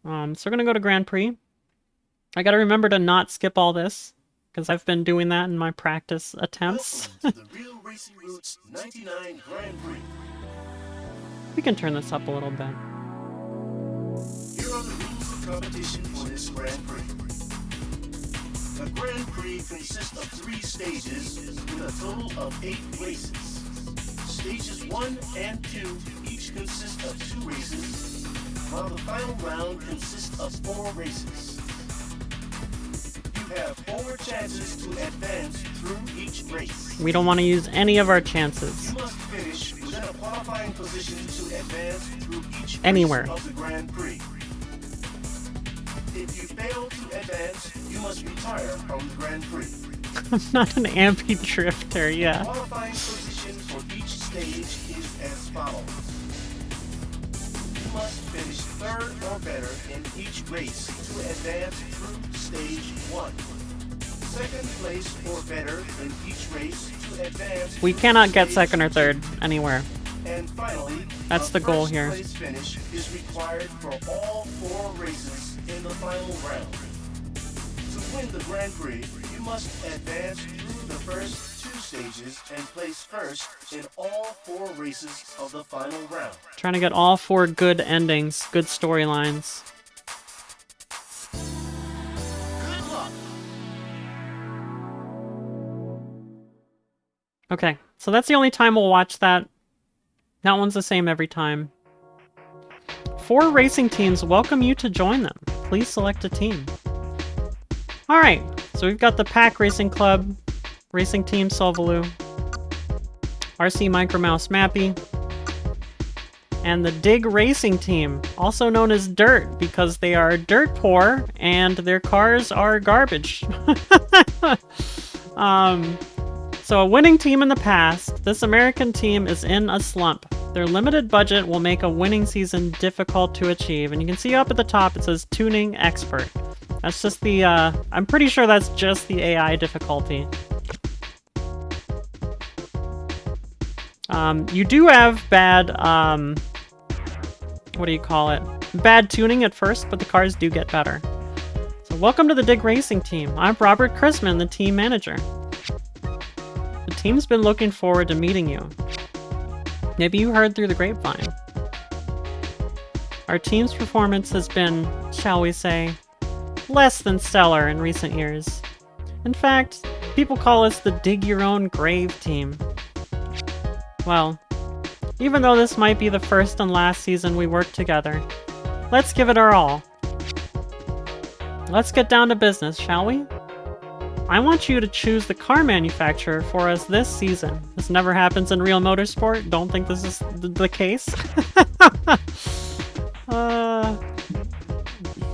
So we're gonna go to Grand Prix. I gotta remember to not skip all this, because I've been doing that in my practice attempts. Welcome to the Real Racing Roots 99 Grand Prix. We can turn this up a little bit. Here are the rules of competition for this Grand Prix. The Grand Prix consists of 3 stages with a total of 8 races. Stages 1 and 2 each consist of 2 races, while the final round consists of 4 races. You have 4 chances to advance through each race. We don't want to use any of our chances. You must finish within a qualifying position to advance through each Anywhere. race of the Grand Prix. If you fail to advance, you must retire from the Grand Prix. I'm not an amphi-drifter, yeah. Qualifying position for each stage is as follows. You must finish 3rd or better in each race to advance through stage 1. 2nd place or better in each race to advance. We cannot get 2nd or 3rd anywhere. And finally, that's the goal here. First place finish is required for all 4 races in the final round. To win the Grand Prix, you must advance through the first 2 stages and place first in all 4 races of the final round. Trying to get all 4 good endings, good storylines. Good luck. Okay, so that's the only time we'll watch that. That one's the same every time. 4 racing teams welcome you to join them. Please select a team. Alright, so we've got the Pack Racing Club, Racing Team Solvaloo, RC Micromouse Mappy, and the Dig Racing Team, also known as Dirt, because they are dirt poor and their cars are garbage. So a winning team in the past, this American team is in a slump. Their limited budget will make a winning season difficult to achieve. And you can see up at the top, it says Tuning Expert. That's just the, I'm pretty sure that's just the AI difficulty. You do have bad, what do you call it? Bad tuning at first, but the cars do get better. So welcome to the Dig Racing team. I'm Robert Chrisman, the team manager. The team's been looking forward to meeting you. Maybe you heard through the grapevine. Our team's performance has been, shall we say, less than stellar in recent years. In fact, people call us the Dig Your Own Grave team. Well, even though this might be the first and last season we work together, let's give it our all. Let's get down to business, shall we? I want you to choose the car manufacturer for us this season. This never happens in real motorsport. Don't think this is the case.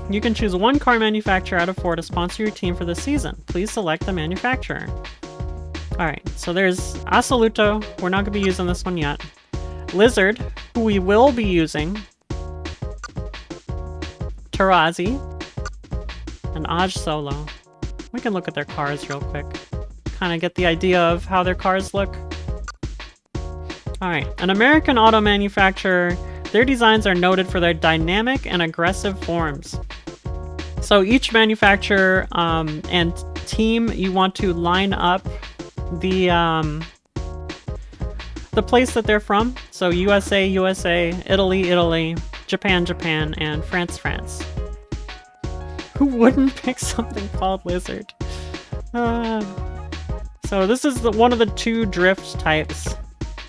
You can choose 1 car manufacturer out of 4 to sponsor your team for the season. Please select the manufacturer. Alright, so there's Assoluto. We're not going to be using this one yet. Lizard, who we will be using. Tarazi. And Aj Solo. We can look at their cars real quick. Kind of get the idea of how their cars look. Alright, an American auto manufacturer. Their designs are noted for their dynamic and aggressive forms. So each manufacturer and team, you want to line up the place that they're from. So USA, USA, Italy, Italy, Japan, Japan, and France, France. Who wouldn't pick something called Lizard? So this is one of the 2 drift types. So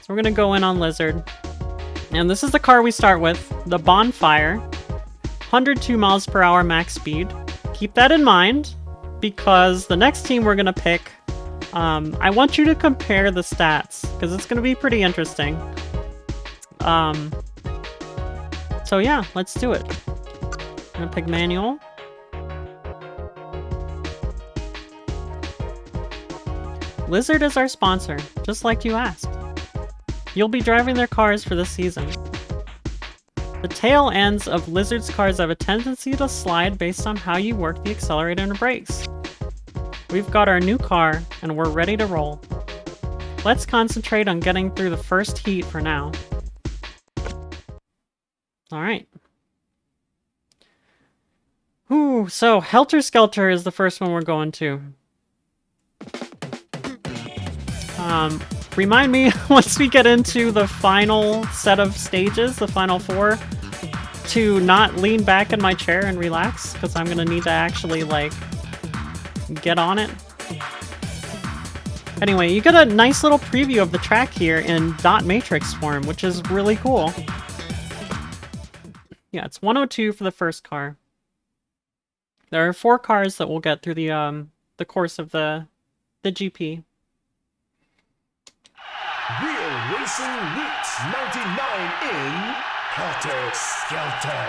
we're gonna go in on Lizard. And this is the car we start with, the Bonfire. 102 miles per hour max speed. Keep that in mind, because the next team we're gonna pick, I want you to compare the stats, because it's gonna be pretty interesting. So yeah, let's do it. I'm gonna pick manual. Lizard is our sponsor, just like you asked. You'll be driving their cars for this season. The tail ends of Lizard's cars have a tendency to slide based on how you work the accelerator and brakes. We've got our new car, and we're ready to roll. Let's concentrate on getting through the first heat for now. Alright. Ooh, so Helter Skelter is the first one we're going to. Remind me, once we get into the final set of stages, the final 4, to not lean back in my chair and relax, because I'm gonna need to actually, like, get on it. Anyway, you get a nice little preview of the track here in dot matrix form, which is really cool. Yeah, it's 102 for the first car. There are 4 cars that we'll get through the course of the GP. Real Racing Weeks 99 in Helter Skelter.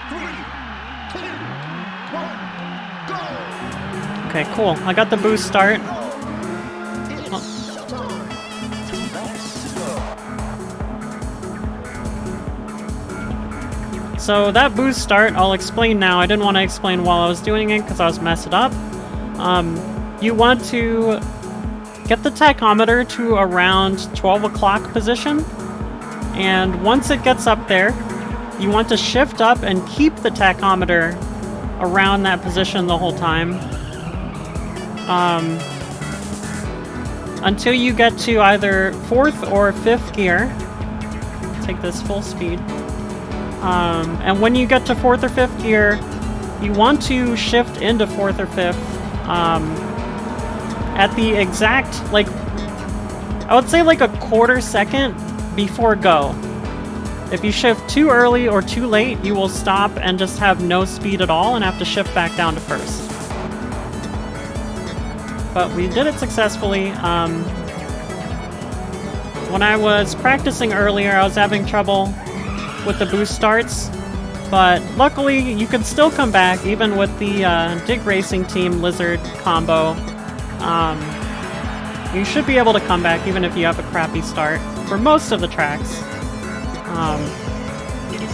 3, 2, 1, go! Okay, cool. I got the boost start. So that boost start, I'll explain now. I didn't want to explain while I was doing it because I was messing up. You want to get the tachometer to around 12 o'clock position, and once it gets up there, you want to shift up and keep the tachometer around that position the whole time until you get to either 4th or 5th gear. Take this full speed. And when you get to 4th or 5th gear, you want to shift into 4th or 5th at the exact, like, I would say like a quarter second before go. If you shift too early or too late, you will stop and just have no speed at all and have to shift back down to 1st. But we did it successfully. When I was practicing earlier, I was having trouble with the boost starts, but luckily you can still come back even with the Dig Racing Team Lizard combo. You should be able to come back even if you have a crappy start for most of the tracks.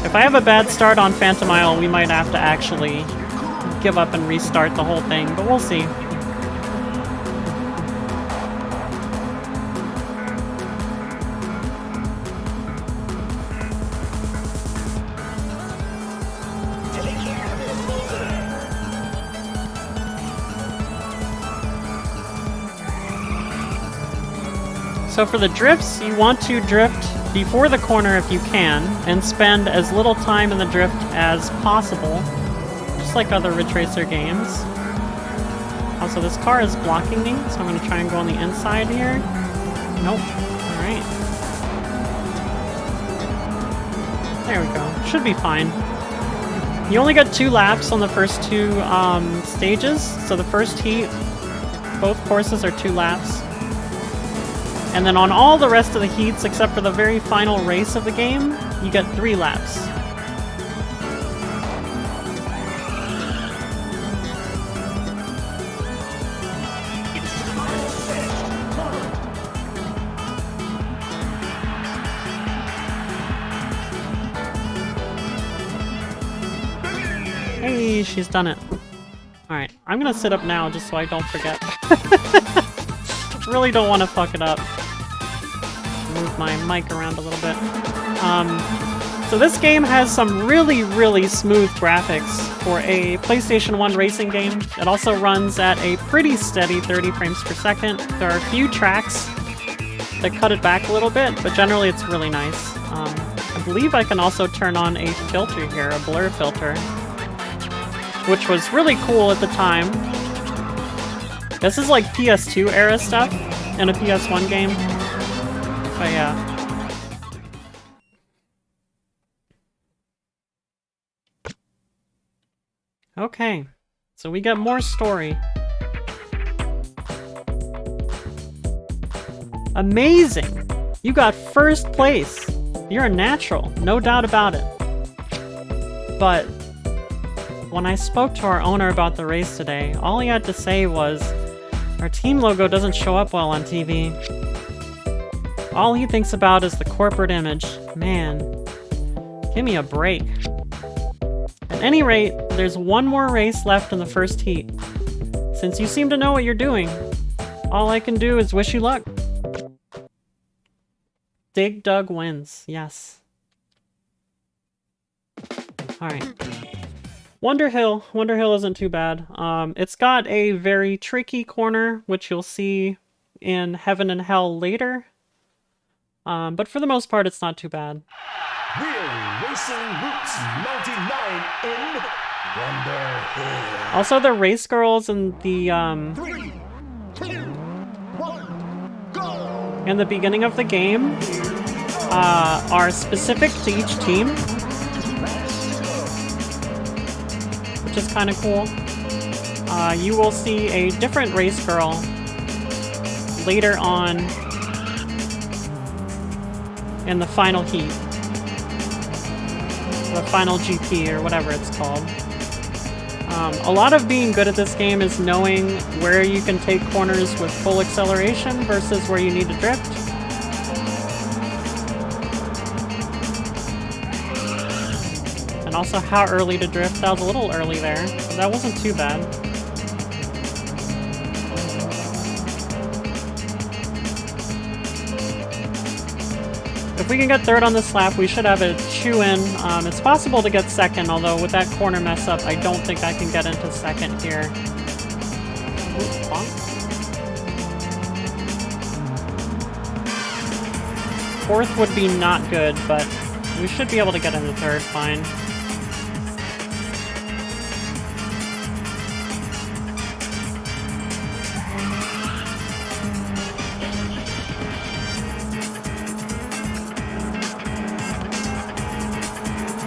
If I have a bad start on Phantom Isle, we might have to actually give up and restart the whole thing, but we'll see. So for the drifts, you want to drift before the corner if you can, and spend as little time in the drift as possible, just like other Ridge Racer games. Also, this car is blocking me, so I'm going to try and go on the inside here. Nope. Alright. There we go. Should be fine. You only get 2 laps on the first 2 stages, so the first heat, both courses are 2 laps. And then on all the rest of the heats, except for the very final race of the game, you get 3 laps. Hey, she's done it. Alright, I'm gonna sit up now just so I don't forget. Really don't want to fuck it up. Move my mic around a little bit. So this game has some really, really smooth graphics for a PlayStation 1 racing game. It also runs at a pretty steady 30 frames per second. There are a few tracks that cut it back a little bit, but generally it's really nice. I believe I can also turn on a filter here, a blur filter, which was really cool at the time. This is like PS2 era stuff in a PS1 game. But yeah. Okay. So we got more story. Amazing! You got 1st place! You're a natural, no doubt about it. But when I spoke to our owner about the race today, all he had to say was, our team logo doesn't show up well on TV. All he thinks about is the corporate image. Man, give me a break. At any rate, there's 1 more race left in the first heat. Since you seem to know what you're doing, all I can do is wish you luck. Dig Dug wins, yes. Alright. Wonder Hill. Wonder Hill isn't too bad. It's got a very tricky corner, which you'll see in Heaven and Hell later. But for the most part, it's not too bad. Real Racing Roots 99 in Wonder Hill. Also, the race girls and the, 3, 2, 1, go! in the beginning of the game, are specific to each team, which is kind of cool. You will see a different race girl later on in the final heat. The final GP, or whatever it's called. A lot of being good at this game is knowing where you can take corners with full acceleration versus where you need to drift. And also how early to drift. That was a little early there, but that wasn't too bad. If we can get third on this lap, we should have a chew-in. It's possible to get second, although with that corner mess up, I don't think I can get into second here. Ooh, bonk. Fourth would be not good, but we should be able to get into third fine.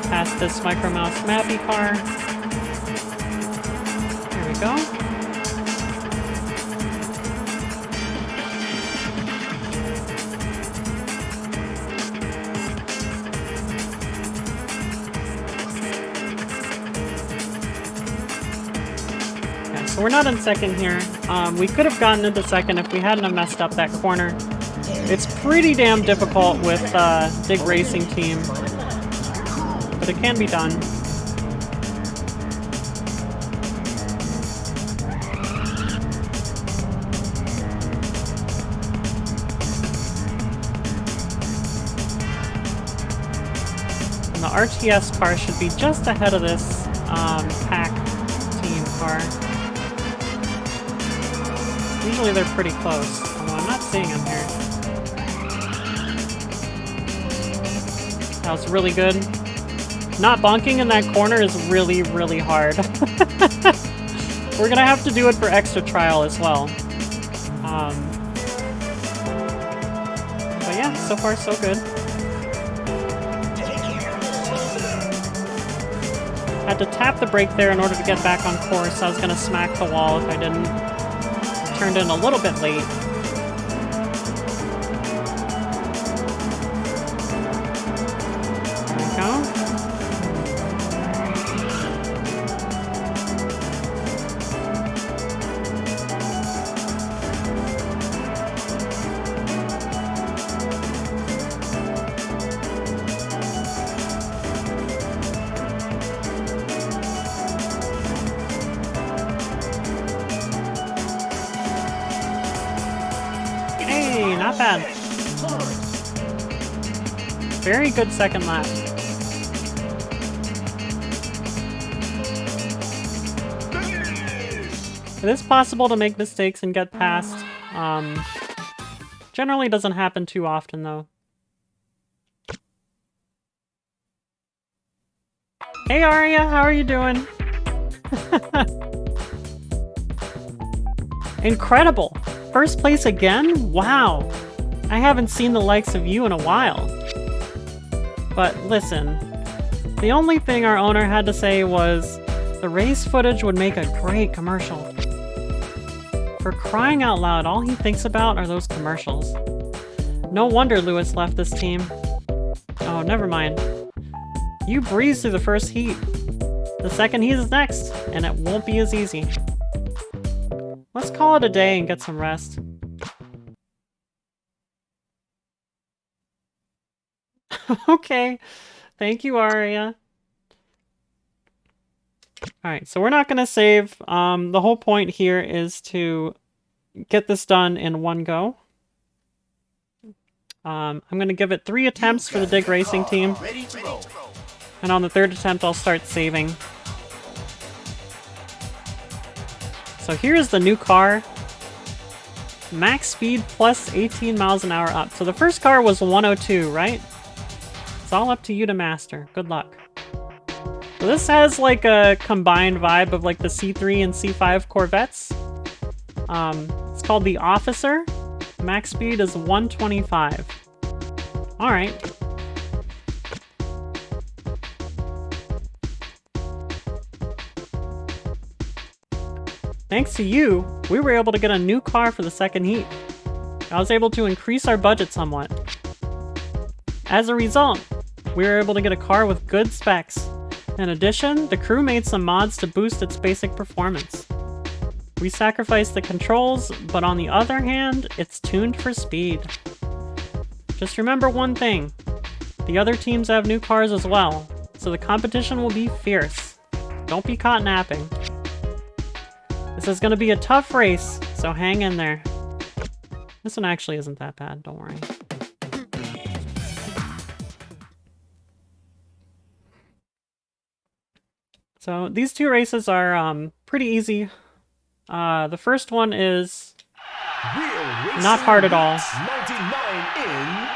Past this Micro Mouse Mappy car. There we go. Okay, so we're not in second here. We could have gotten into second if we hadn't have messed up that corner. It's pretty damn difficult with Dig Racing Team, but it can be done. And the RTS car should be just ahead of this pack team car. Usually they're pretty close, although I'm not seeing them here. That was really good. Not bonking in that corner is really, really hard. We're gonna have to do it for extra trial as well. But yeah, so far so good. Had to tap the brake there in order to get back on course. I was gonna smack the wall if I didn't. Turned in a little bit late. There we go. Hey, not bad. Very good second lap. It is possible to make mistakes and get past. Generally doesn't happen too often, though. Hey, Aria, how are you doing? Incredible! First place again? Wow! I haven't seen the likes of you in a while. But listen, the only thing our owner had to say was the race footage would make a great commercial. For crying out loud, all he thinks about are those commercials. No wonder Lewis left this team. Oh, never mind. You breeze through the first heat. The second heat is next, and it won't be as easy. Let's call it a day and get some rest. Okay. Thank you, Aria. Alright, so we're not going to save. The whole point here is to get this done in one go. I'm going to give it 3 attempts for the Dig Racing team. Ready to roll. And on the third attempt, I'll start saving. So here's the new car. Max speed plus 18 miles an hour up. So the first car was 102, right? It's all up to you to master. Good luck. So this has like a combined vibe of like the C3 and C5 Corvettes. It's called the Officer. Max speed is 125. Alright. Thanks to you, we were able to get a new car for the second heat. I was able to increase our budget somewhat. As a result, we were able to get a car with good specs. In addition, the crew made some mods to boost its basic performance. We sacrificed the controls, but on the other hand, it's tuned for speed. Just remember one thing. The other teams have new cars as well, so the competition will be fierce. Don't be caught napping. This is going to be a tough race, so hang in there. This one actually isn't that bad, don't worry. So these two races are pretty easy. The first one is not hard at all. 99 in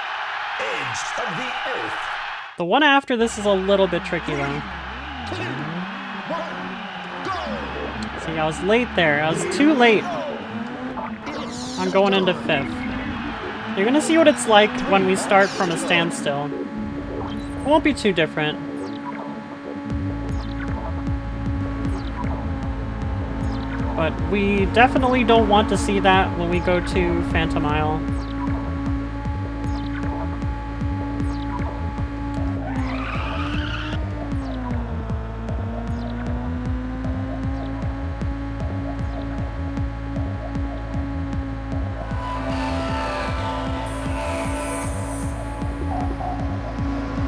Edge of the Earth. The one after this is a little bit tricky though. 2, 1, go! See, I was late there. I was too late. I'm going into 5th. You're gonna see what it's like when we start from a standstill. It won't be too different. But we definitely don't want to see that when we go to Phantom Isle.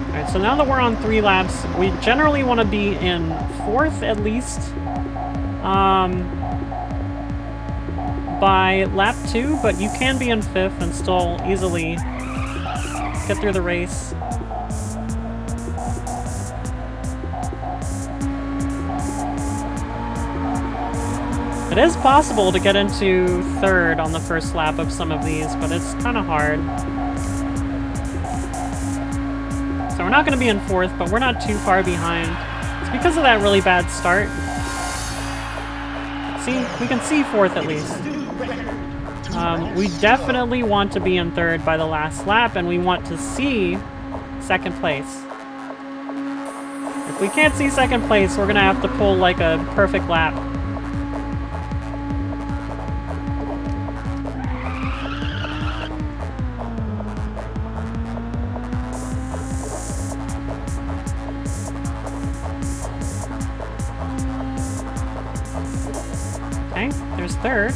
Alright, so now that we're on 3 laps, we generally want to be in 4th at least. By lap 2, but you can be in 5th and still easily get through the race. It is possible to get into 3rd on the first lap of some of these, but it's kind of hard. So we're not going to be in 4th, but we're not too far behind. It's because of that really bad start. See, we can see 4th at least. We definitely want to be in 3rd by the last lap, and we want to see 2nd place. If we can't see 2nd place, we're gonna have to pull like a perfect lap. Okay, there's 3rd.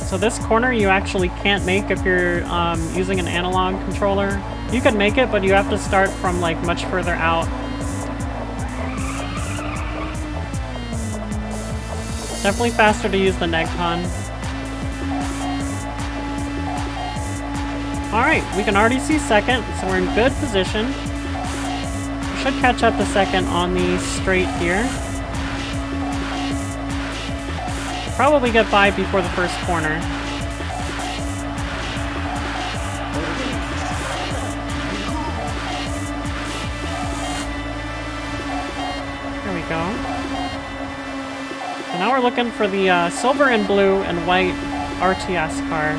So this corner you actually can't make if you're using an analog controller. You can make it, but you have to start from like much further out. Definitely faster to use the neg-con. Alright, we can already see 2nd, so we're in good position. We should catch up to 2nd on the straight here. Probably get by before the first corner. There we go. So now we're looking for the silver and blue and white RTS car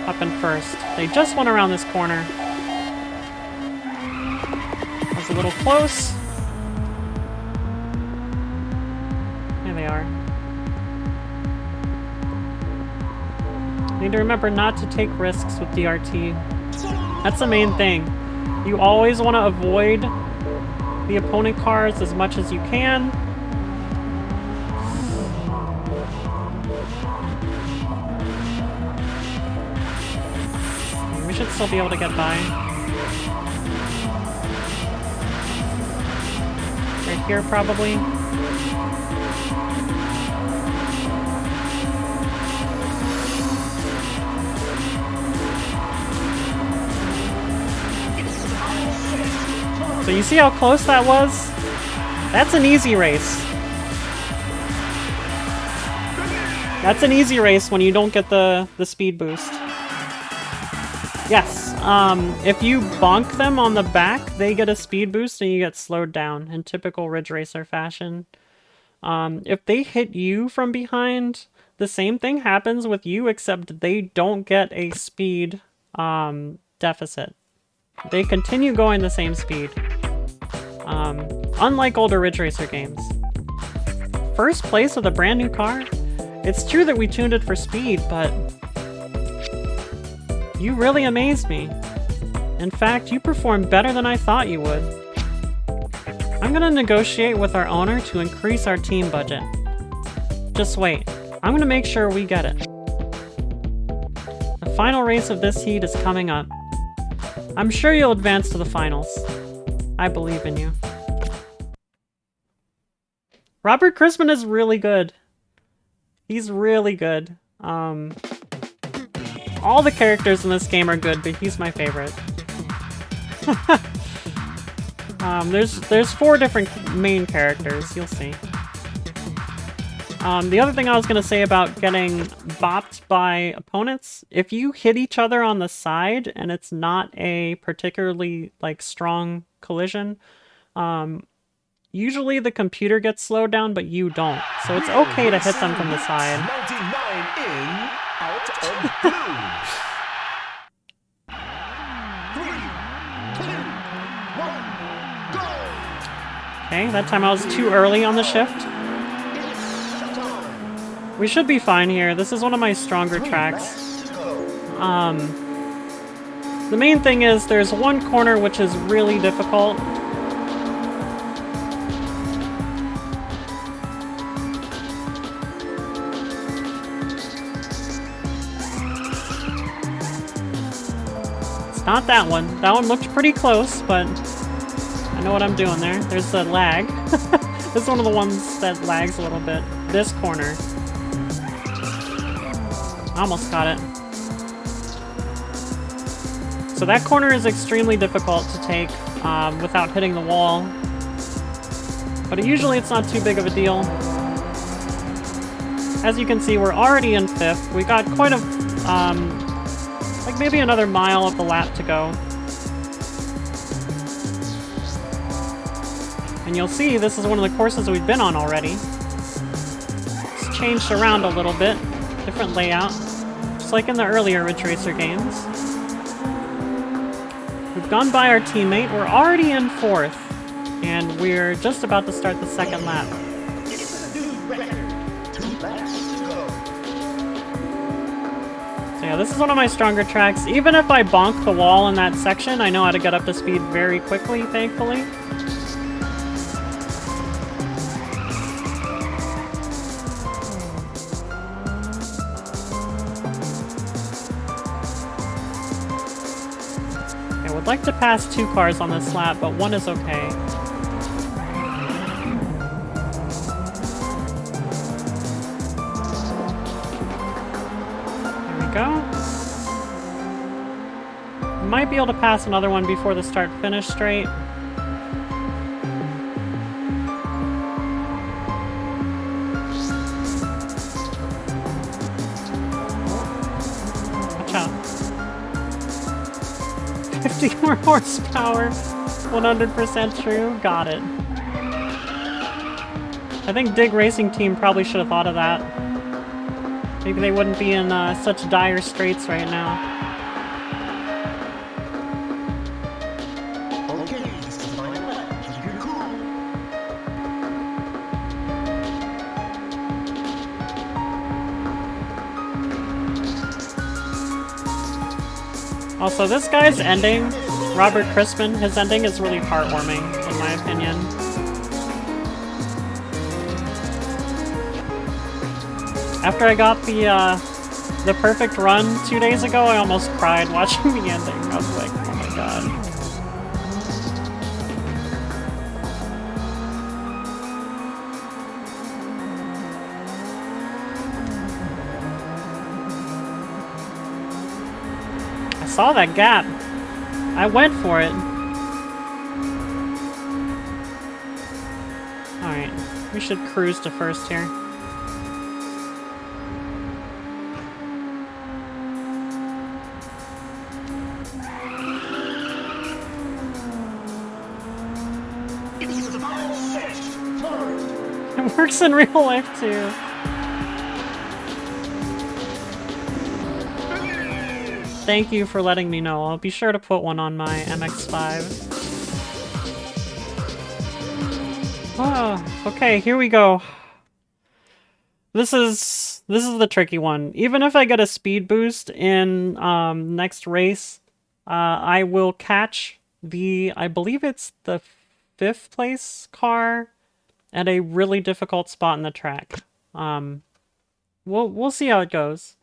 up in 1st. They just went around this corner. That was a little close. There they are. Need to remember not to take risks with DRT. That's the main thing. You always want to avoid the opponent cars as much as you can. We should still be able to get by. Right here, probably. So you see how close that was? That's an easy race. That's an easy race when you don't get the speed boost. Yes, if you bonk them on the back, they get a speed boost and you get slowed down in typical Ridge Racer fashion. If they hit you from behind, the same thing happens with you, except they don't get a speed deficit. They continue going the same speed. Unlike older Ridge Racer games. First place with a brand new car? It's true that we tuned it for speed, but you really amazed me. In fact, you performed better than I thought you would. I'm gonna negotiate with our owner to increase our team budget. Just wait. I'm gonna make sure we get it. The final race of this heat is coming up. I'm sure you'll advance to the finals. I believe in you. Robert Crispin is really good. He's really good. All the characters in this game are good, but he's my favorite. There's 4 different main characters, you'll see. The other thing I was gonna say about getting bopped by opponents, if you hit each other on the side and it's not a particularly like strong collision, usually the computer gets slowed down, but you don't. So it's okay to hit them from the side. 99 in, out of blue. 3, 2, 1, go! Okay, that time I was too early on the shift. We should be fine here. This is one of my stronger tracks. The main thing is there's one corner which is really difficult. It's not that one. That one looked pretty close, but I know what I'm doing there. There's the lag. This is one of the ones that lags a little bit. This corner. Almost got it. So that corner is extremely difficult to take without hitting the wall. But usually it's not too big of a deal. As you can see, we're already in 5th. We got quite a... like maybe another mile of the lap to go. And you'll see this is one of the courses we've been on already. It's changed around a little bit. Different layout, just like in the earlier Ridge Racer games. We've gone by our teammate. We're already in 4th, and we're just about to start the 2nd lap. So yeah, this is one of my stronger tracks. Even if I bonk the wall in that section, I know how to get up to speed very quickly, thankfully. I'd like to pass 2 cars on this lap, but 1 is okay. There we go. Might be able to pass another one before the start-finish straight. Watch out. 50 more horsepower, 100% true, got it. I think Dig Racing Team probably should have thought of that. Maybe they wouldn't be in such dire straits right now. Okay, this is my lap. Keep it cool. Also, this guy's ending, Robert Crispin, his ending is really heartwarming, in my opinion. After I got the perfect run 2 days ago, I almost cried watching the ending. I was like, oh my god. I saw that gap. I went for it. We should cruise to first here. It works in real life too. Thank you for letting me know. I'll be sure to put one on my MX-5. Oh, okay, here we go. This is the tricky one. Even if I get a speed boost in next race, I will catch I believe it's the 5th place car at a really difficult spot in the track. We'll see how it goes.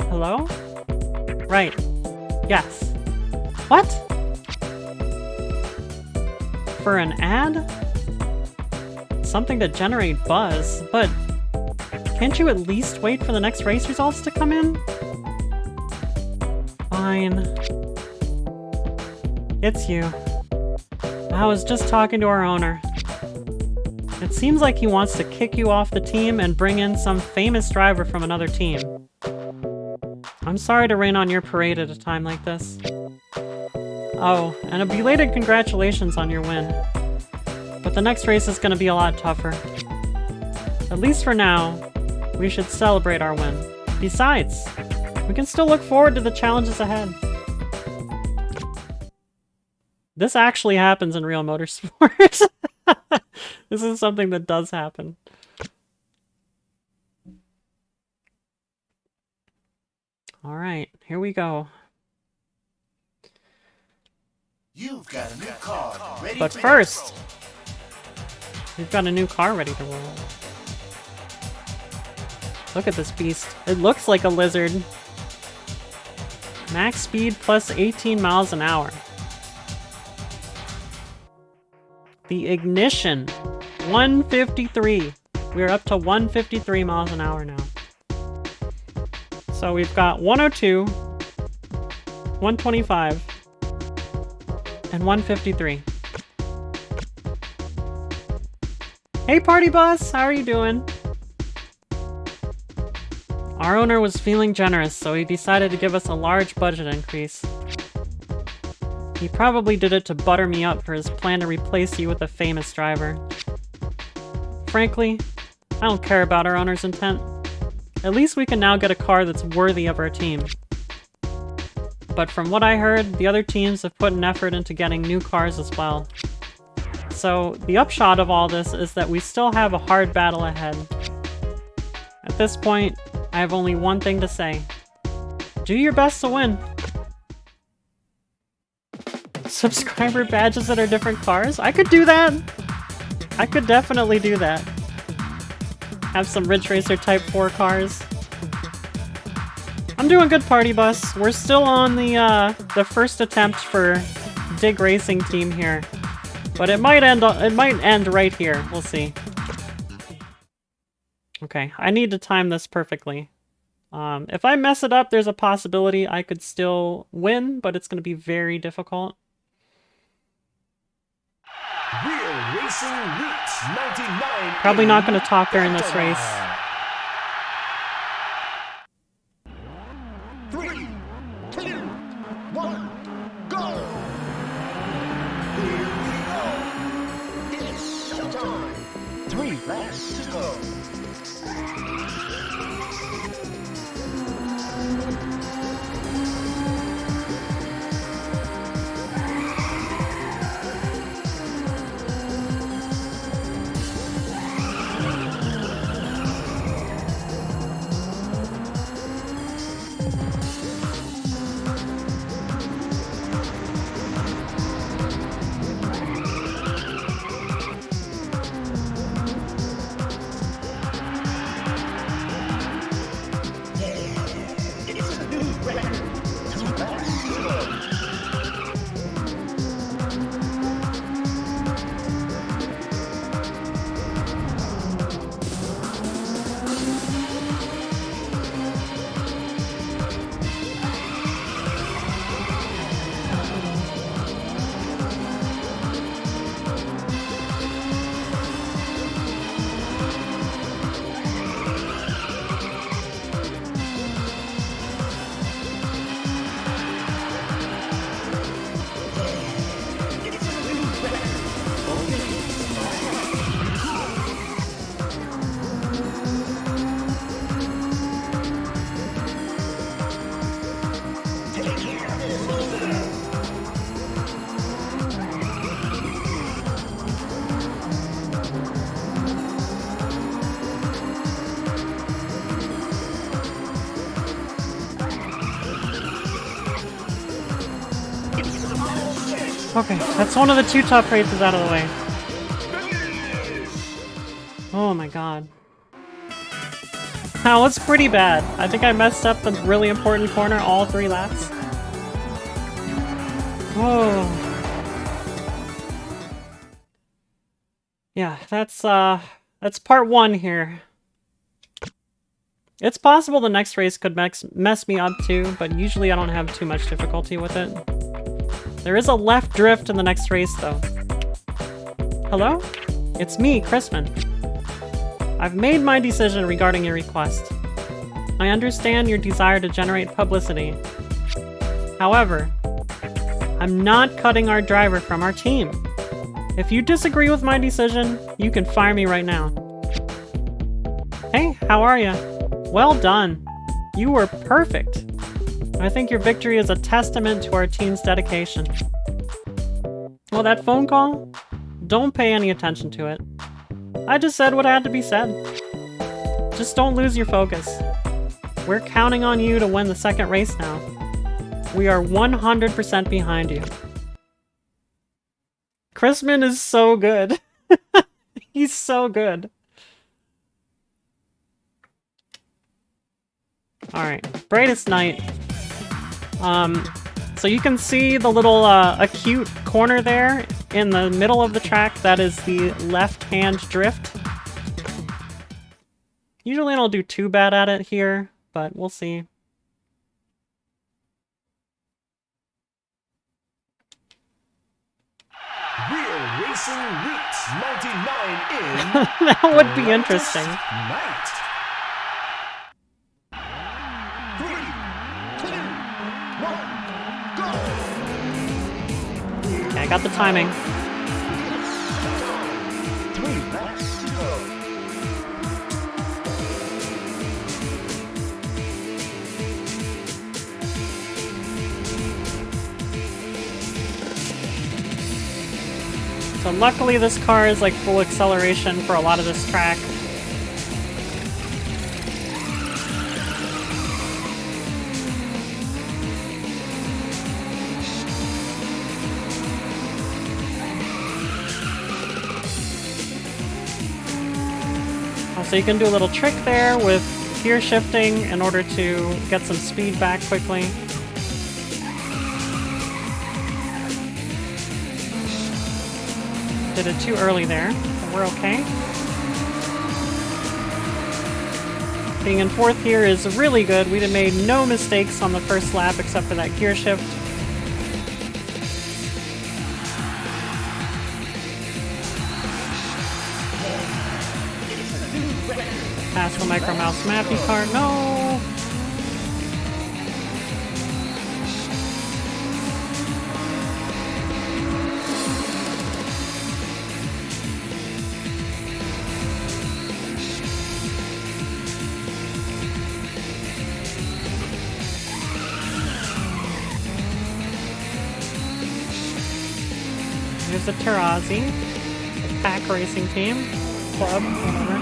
Hello? Right. Yes. What? For an ad? Something to generate buzz, but can't you at least wait for the next race results to come in? Fine. It's you. I was just talking to our owner. It seems like he wants to kick you off the team and bring in some famous driver from another team. I'm sorry to rain on your parade at a time like this. Oh, and a belated congratulations on your win. But the next race is going to be a lot tougher. At least for now, we should celebrate our win. Besides, we can still look forward to the challenges ahead. This actually happens in real motorsports. This is something that does happen. All right, here we go. You've got a new car ready. But first, we've got a new car ready to roll. Look at this beast. It looks like a lizard. Max speed plus 18 miles an hour. The ignition, 153. We're up to 153 miles an hour now. So we've got 102, 125, and 153. Hey party bus, how are you doing? Our owner was feeling generous, so he decided to give us a large budget increase. He probably did it to butter me up for his plan to replace you with a famous driver. Frankly, I don't care about our owner's intent. At least we can now get a car that's worthy of our team. But from what I heard, the other teams have put an effort into getting new cars as well. So the upshot of all this is that we still have a hard battle ahead. At this point, I have only one thing to say. Do your best to win. Subscriber badges that are different cars? I could do that! I could definitely do that. Have some Ridge Racer Type 4 cars. I'm doing good, Party Bus. We're still on the first attempt for Dig Racing Team here. But it might end right here. We'll see. Okay, I need to time this perfectly. If I mess it up, there's a possibility I could still win, but it's going to be very difficult. Real Racing Roots 99. Probably not going to talk during this race. 3, 2, 1, go! Here we go. It's showtime. 3 laps to go. Okay, that's one of the 2 tough races out of the way. Oh my god. That was pretty bad. I think I messed up the really important corner all 3 laps. Oh. Yeah, that's part 1 here. It's possible the next race could mess me up too, but usually I don't have too much difficulty with it. There is a left drift in the next race though. Hello? It's me, Chrisman. I've made my decision regarding your request. I understand your desire to generate publicity. However, I'm not cutting our driver from our team. If you disagree with my decision, you can fire me right now. Hey, how are you? Well done. You were perfect. I think your victory is a testament to our team's dedication. Well, that phone call? Don't pay any attention to it. I just said what had to be said. Just don't lose your focus. We're counting on you to win the second race now. We are 100% behind you. Chrisman is so good. He's so good. Alright, brightest night. So you can see the little acute corner there in the middle of the track. That is the left-hand drift. Usually I don't do too bad at it here, but we'll see. Real Racing Weeks 99 in That would be interesting. Night. 3, 2, 1, go! Okay, I got the timing. 3 laps to go. So luckily this car is like full acceleration for a lot of this track. So you can do a little trick there with gear shifting in order to get some speed back quickly. Did it too early there, but we're okay. Being in 4th here is really good. We'd have made no mistakes on the first lap except for that gear shift. Pass the Micro Mouse Mappy car. No! Here's the Tarazi, the Pack Racing Team, Club, whatever.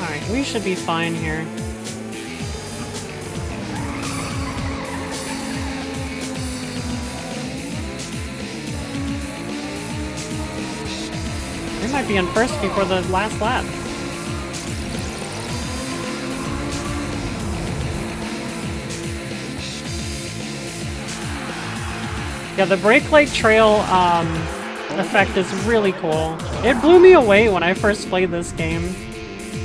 Alright, we should be fine here. We might be in first before the last lap. Yeah, the brake light trail effect is really cool. It blew me away when I first played this game.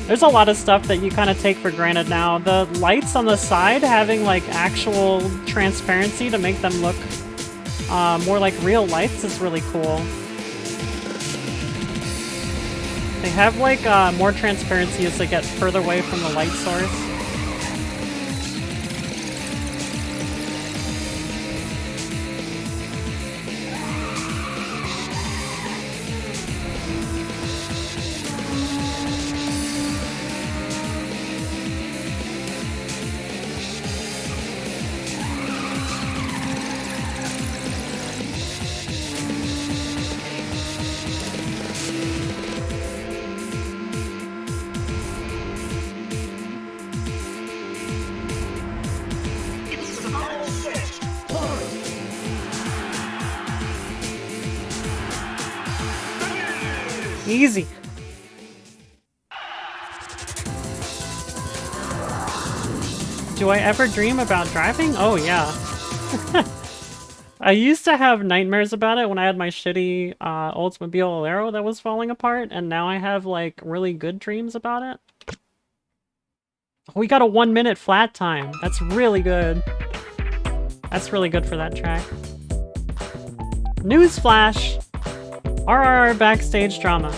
There's a lot of stuff that you kind of take for granted now. The lights on the side having like actual transparency to make them look more like real lights is really cool. They have like more transparency as they get further away from the light source. Easy. Do I ever dream about driving? Oh, yeah. I used to have nightmares about it when I had my shitty Oldsmobile Alero that was falling apart, and now I have, like, really good dreams about it. Oh, we got a 1 minute flat time. That's really good. That's really good for that track. Newsflash! RRR backstage drama.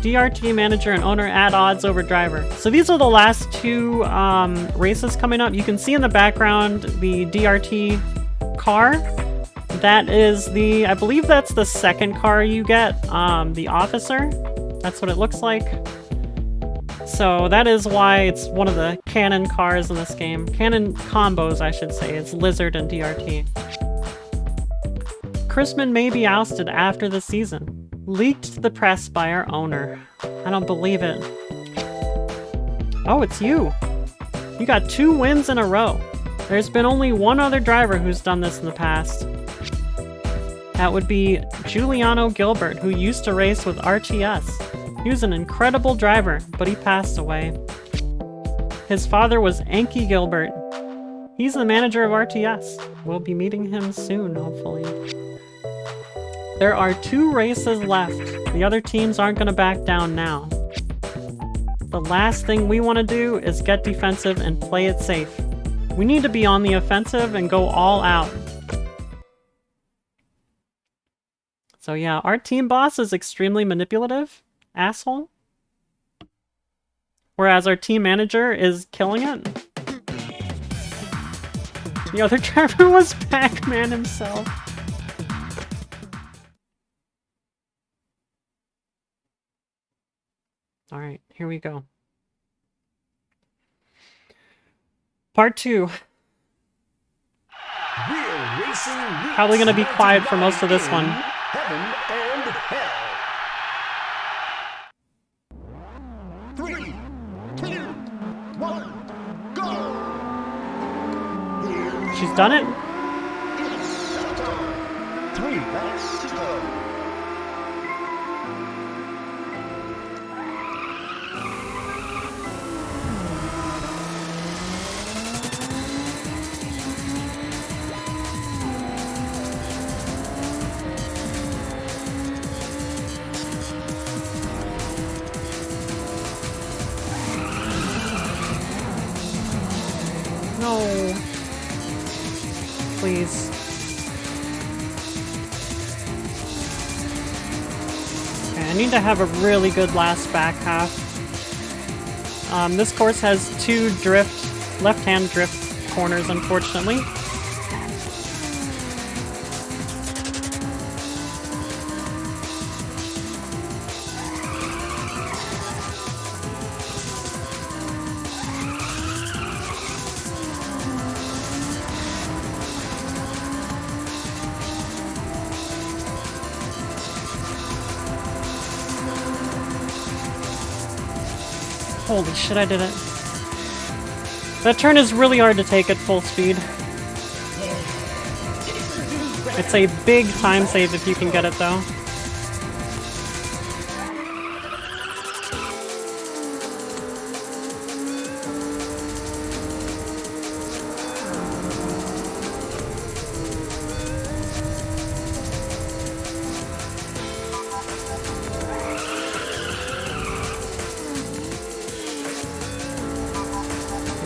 DRT manager and owner at odds over driver. So these are the last two races coming up. You can see in the background the DRT car. That is the, I believe that's the second car you get, the officer. That's what it looks like. So that is why it's one of the canon cars in this game. Canon combos, I should say. It's Lizard and DRT. Chrisman may be ousted after the season. Leaked to the press by our owner. I don't believe it. Oh, it's you. You got 2 wins in a row. There's been only one other driver who's done this in the past. That would be Giuliano Gilbert, who used to race with RTS. He was an incredible driver, but he passed away. His father was Enki Gilbert. He's the manager of RTS. We'll be meeting him soon, hopefully. There are 2 races left. The other teams aren't going to back down now. The last thing we want to do is get defensive and play it safe. We need to be on the offensive and go all out. So yeah, our team boss is extremely manipulative. Asshole. Whereas our team manager is killing it. The other driver was Pac-Man himself. Alright, here we go. Part 2. Probably gonna be quiet for most of this one. Heaven and hell. 3, 2, 1, go! She's done it? It's showtime. 3 laps to go. No. Please. Okay, I need to have a really good last back half. This course has 2 left-hand drift corners, unfortunately. Holy shit, I did it. That turn is really hard to take at full speed. It's a big time save if you can get it, though.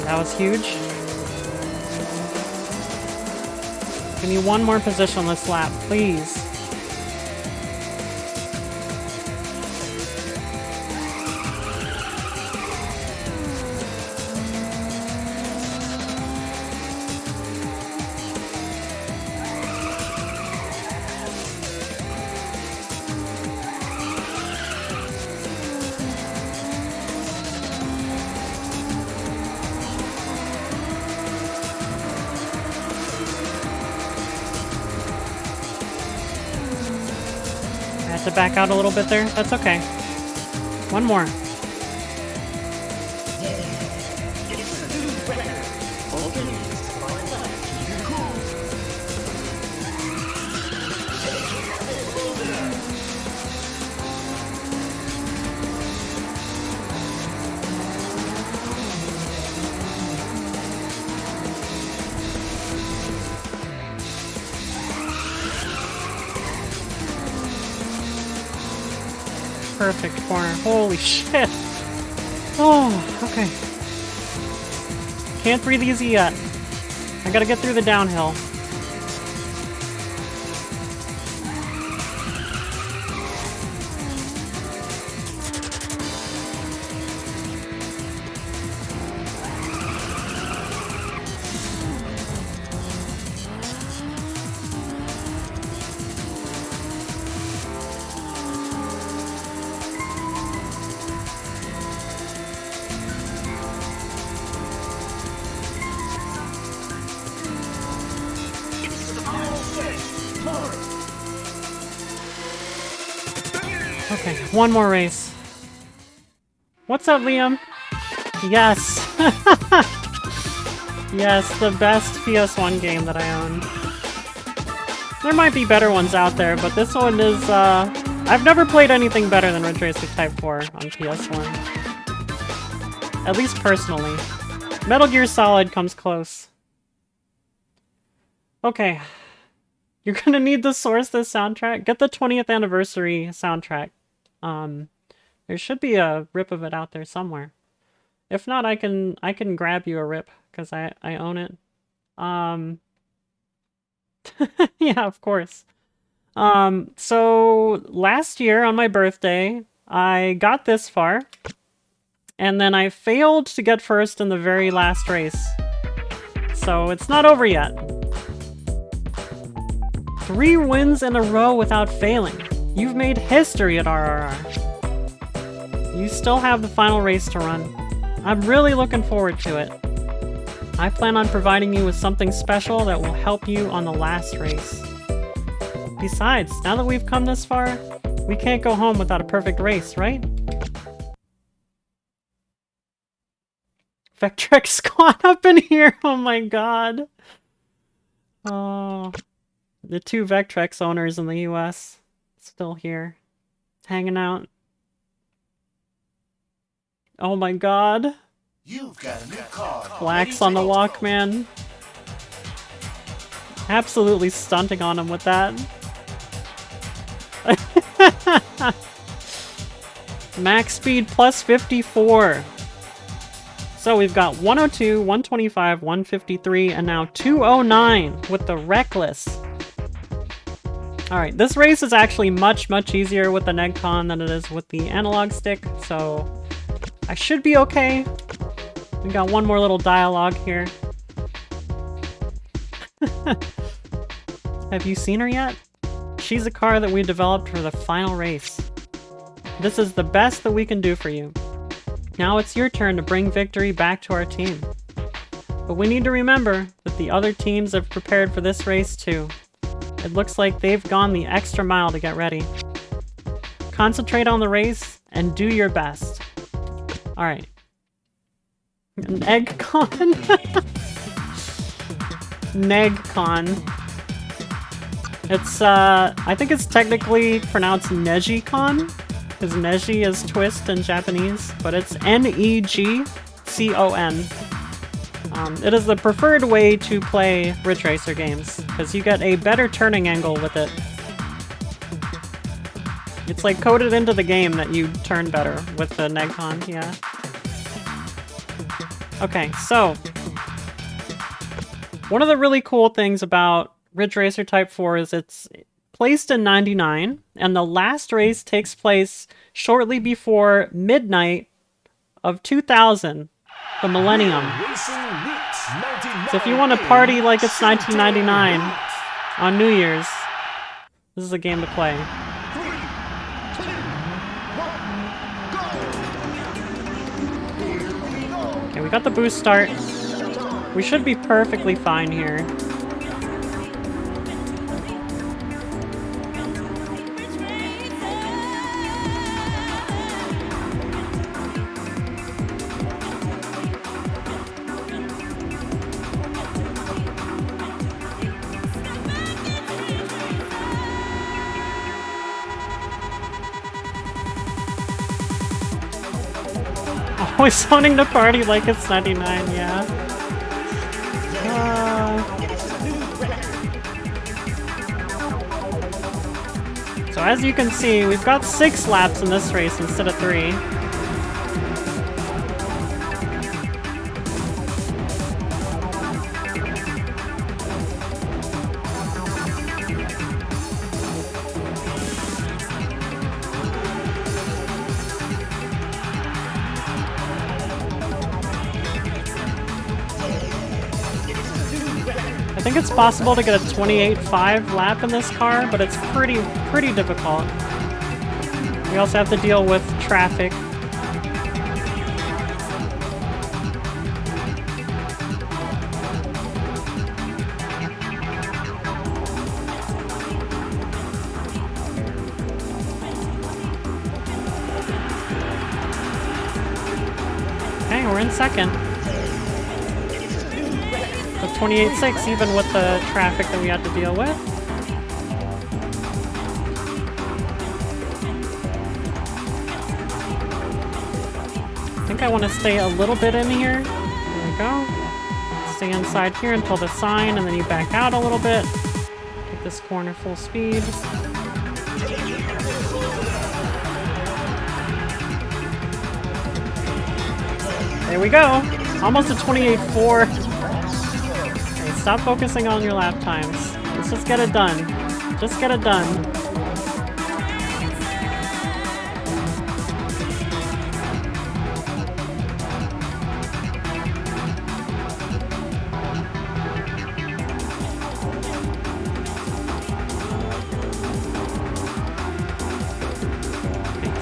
That was huge. Give me one more position on this lap, please. To back out a little bit there. That's okay. One more. perfect corner. Holy shit. Oh, okay. Can't breathe easy yet. I gotta get through the downhill. Okay, one more race. What's up, Liam? Yes! Yes, the best PS1 game that I own. There might be better ones out there, but this one is, I've never played anything better than Ridge Racer Type 4 on PS1. At least personally. Metal Gear Solid comes close. Okay. You're gonna need to source this soundtrack. Get the 20th anniversary soundtrack. There should be a rip of it out there somewhere. If not, I can grab you a rip because I own it. Yeah, of course. So last year on my birthday, I got this far, and then I failed to get first in the very last race. So it's not over yet. 3 wins in a row without failing. You've made history at RRR. You still have the final race to run. I'm really looking forward to it. I plan on providing you with something special that will help you on the last race. Besides, now that we've come this far, we can't go home without a perfect race, right? Vectrex squad up in here! Oh my god! Oh, the 2 Vectrex owners in the US still here, hanging out. Oh my god! You've got a new car. Wax on the Walkman. Absolutely stunting on him with that. Max speed plus 54. So we've got 102, 125, 153, and now 209 with the Reckless. Alright, this race is actually much easier with the Negcon than it is with the analog stick, so I should be okay. We got one more little dialogue here. Have you seen her yet? She's a car that we developed for the final race. This is the best that we can do for you. Now it's your turn to bring victory back to our team. But we need to remember that the other teams have prepared for this race too. It looks like they've gone the extra mile to get ready. Concentrate on the race and do your best. Alright. Negcon? Negcon. It's, I think it's technically pronounced Negicon, because Neji is twist in Japanese, but it's Negcon. It is the preferred way to play Ridge Racer games, because you get a better turning angle with it. It's like coded into the game that you turn better with the Negcon, yeah. Okay, so one of the really cool things about Ridge Racer Type 4 is it's placed in 99, and the last race takes place shortly before midnight of 2000, the millennium. So if you want to party like it's 1999 on New Year's, this is a game to play. Okay, we got the boost start. We should be perfectly fine here. Always wanting to party like it's 99, yeah. So as you can see, we've got 6 laps in this race instead of 3. I think it's possible to get a 28.5 lap in this car, but it's pretty difficult. We also have to deal with traffic. Okay, we're in second. 28.6 even with the traffic that we had to deal with. I think I want to stay a little bit in here. There we go. Stay inside here until the sign, and then you back out a little bit. Take this corner full speed. There we go. Almost a 28.4. Stop focusing on your lap times. Let's just get it done. Just get it done.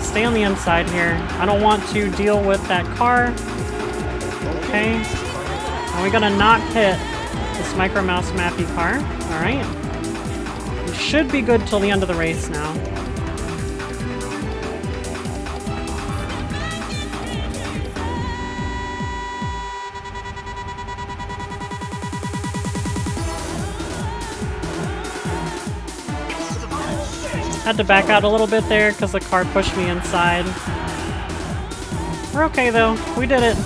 Stay on the inside here. I don't want to deal with that car. Okay. And we gotta not hit this Micro Mouse Mappy car. Alright. We should be good till the end of the race now. Had to back out a little bit there because the car pushed me inside. We're okay though. We did it.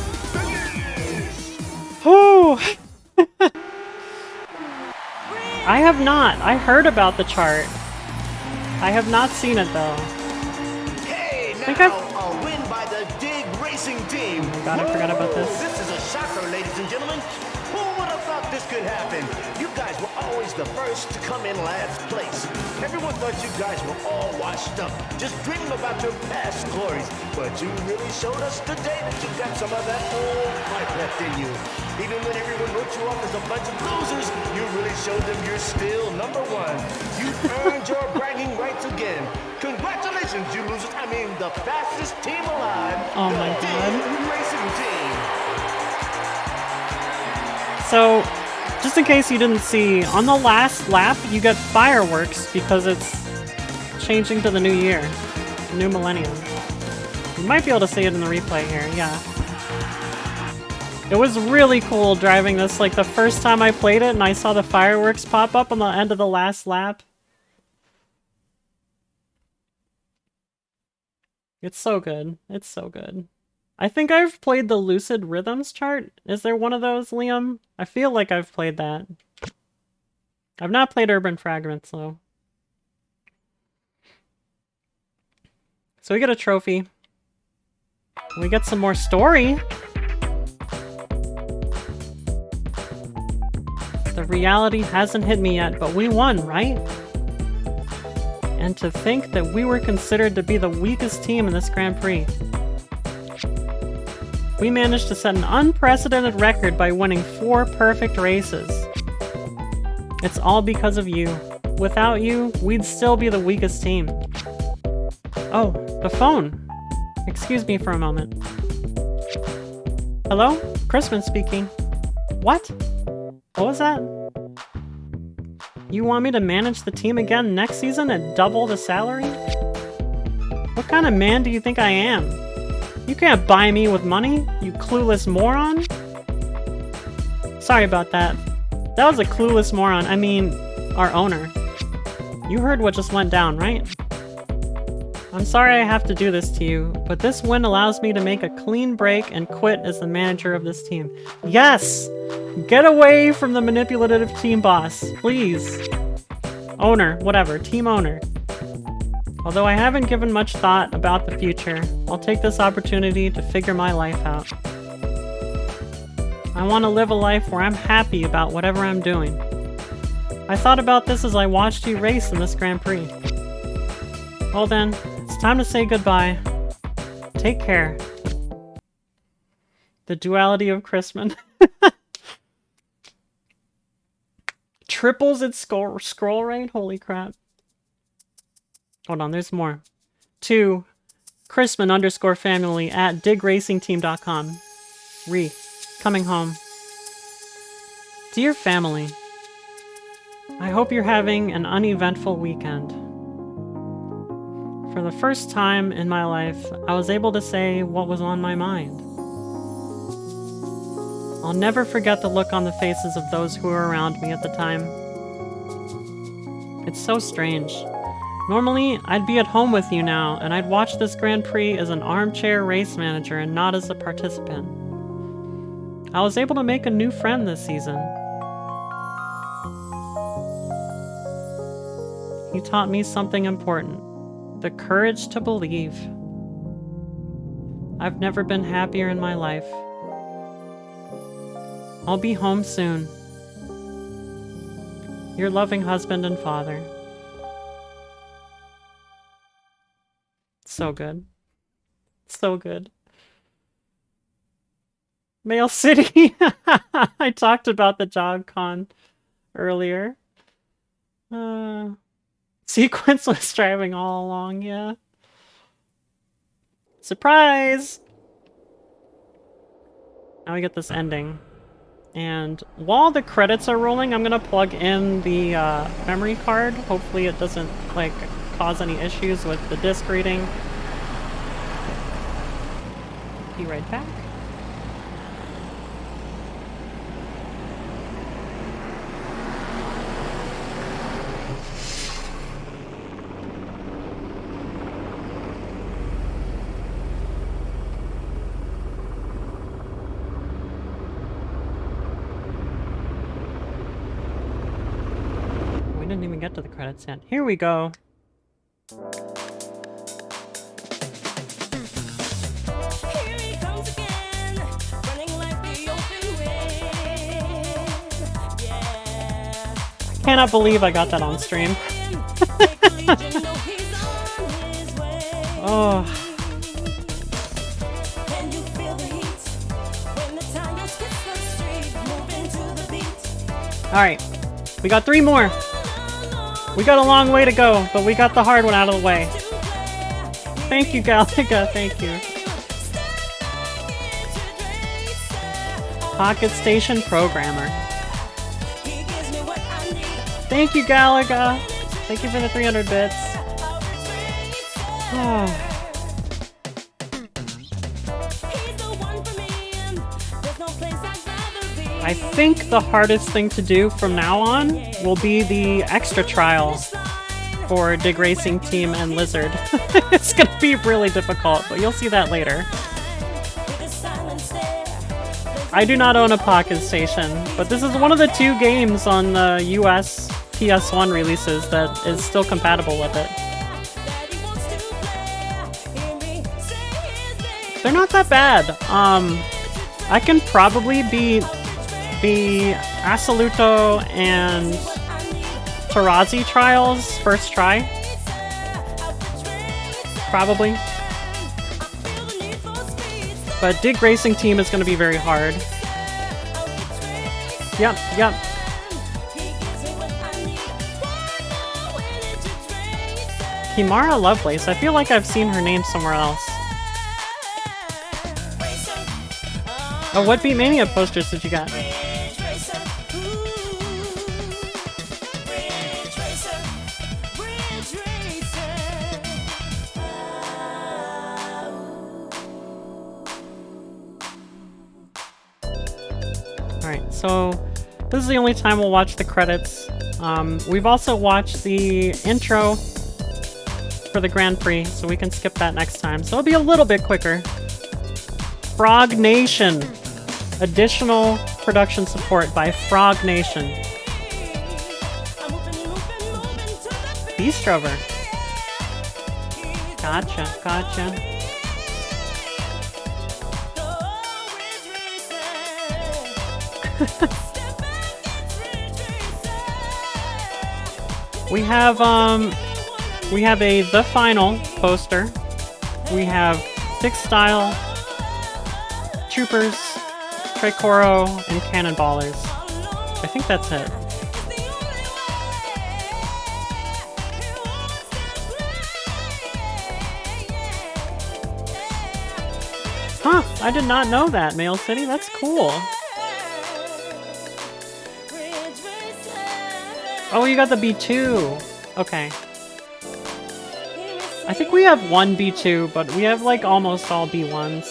Whew! I have not. I heard about the chart. I have not seen it though. Hey, I think now a win by the Dig Racing team. Oh God, I forgot about this. This is a shocker, ladies and gentlemen. Who would have thought this could happen? You guys were always the first to come in last place. Everyone thought you guys were all washed up, just dreaming about your past glories. But you really showed us today that you got some of that old fight left in you. Even when everyone wrote you off as a bunch of losers, you really showed them you're still number one. You earned your bragging rights again. Congratulations, you losers. I mean, the fastest team alive. Oh my God. Dig Racing team. So, just in case you didn't see, on the last lap you get fireworks because it's changing to the new year, the new millennium. You might be able to see it in the replay here, yeah. It was really cool driving this, like the first time I played it and I saw the fireworks pop up on the end of the last lap. It's so good. It's so good. I think I've played the Lucid Rhythms chart. Is there one of those, Liam? I feel like I've played that. I've not played Urban Fragments, though. So we get a trophy. We get some more story. The reality hasn't hit me yet, but we won, right? And to think that we were considered to be the weakest team in this Grand Prix. We managed to set an unprecedented record by winning 4 perfect races. It's all because of you. Without you, we'd still be the weakest team. Oh, the phone. Excuse me for a moment. Hello? Crispin speaking. What? What was that? You want me to manage the team again next season at double the salary? What kind of man do you think I am? You can't buy me with money, you clueless moron. Sorry about that. That was a clueless moron. I mean, our owner. You heard what just went down, right? I'm sorry I have to do this to you, but this win allows me to make a clean break and quit as the manager of this team. Yes! Get away from the manipulative team boss, please. Owner, whatever, team owner. Although I haven't given much thought about the future, I'll take this opportunity to figure my life out. I want to live a life where I'm happy about whatever I'm doing. I thought about this as I watched you race in this Grand Prix. Well then, it's time to say goodbye. Take care. The duality of Chrisman. Triples its scroll rate? Holy crap. Hold on, there's more. To Chrisman_family at digracingteam.com. Coming home. Dear family, I hope you're having an uneventful weekend. For the first time in my life, I was able to say what was on my mind. I'll never forget the look on the faces of those who were around me at the time. It's so strange. Normally, I'd be at home with you now, and I'd watch this Grand Prix as an armchair race manager and not as a participant. I was able to make a new friend this season. He taught me something important. The courage to believe. I've never been happier in my life. I'll be home soon. Your loving husband and father. So good. So good. Mail City! I talked about the JogCon earlier. Sequence was driving all along, yeah. Surprise! Now we get this ending. And while the credits are rolling, I'm gonna plug in the memory card. Hopefully it doesn't, like, cause any issues with the disc reading. Be right back. Didn't even get to the credits yet. Here we go. Here he comes again, running like the open wind. Yeah. Cannot believe I got that on stream. Oh. Can you feel the heat when the tires hit the street, moving to the beat? All right, we got 3 more. We got a long way to go, but we got the hard one out of the way. Thank you, Galaga. Thank you. Pocket Station Programmer. Thank you, Galaga. Thank you for the 300 bits. Oh. I think the hardest thing to do from now on will be the extra trial for Dig Racing Team and Lizard. It's gonna be really difficult, but you'll see that later. I do not own a Pocket Station, but this is one of the 2 games on the US PS1 releases that is still compatible with it. They're not that bad. I can probably beat the Assoluto and Tarazi trials first try. Probably. But Dig Racing Team is going to be very hard. Yep. Kimara Lovelace. I feel like I've seen her name somewhere else. Oh, what Beatmania posters did you got? Alright, so this is the only time we'll watch the credits. We've also watched the intro for the Grand Prix, so we can skip that next time. So it'll be a little bit quicker. Frog Nation. Additional production support by Frog Nation. Beast Rover. Gotcha, gotcha. We have a The Final poster. We have 6 style, Troopers, Tricoro, and Cannonballers. I think that's it. Huh, I did not know that, Mail City. That's cool. Oh, you got the B2. Okay. I think we have one B2, but we have like almost all B1s.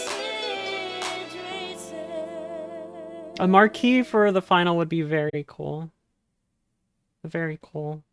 A marquee for The Final would be very cool. Very cool.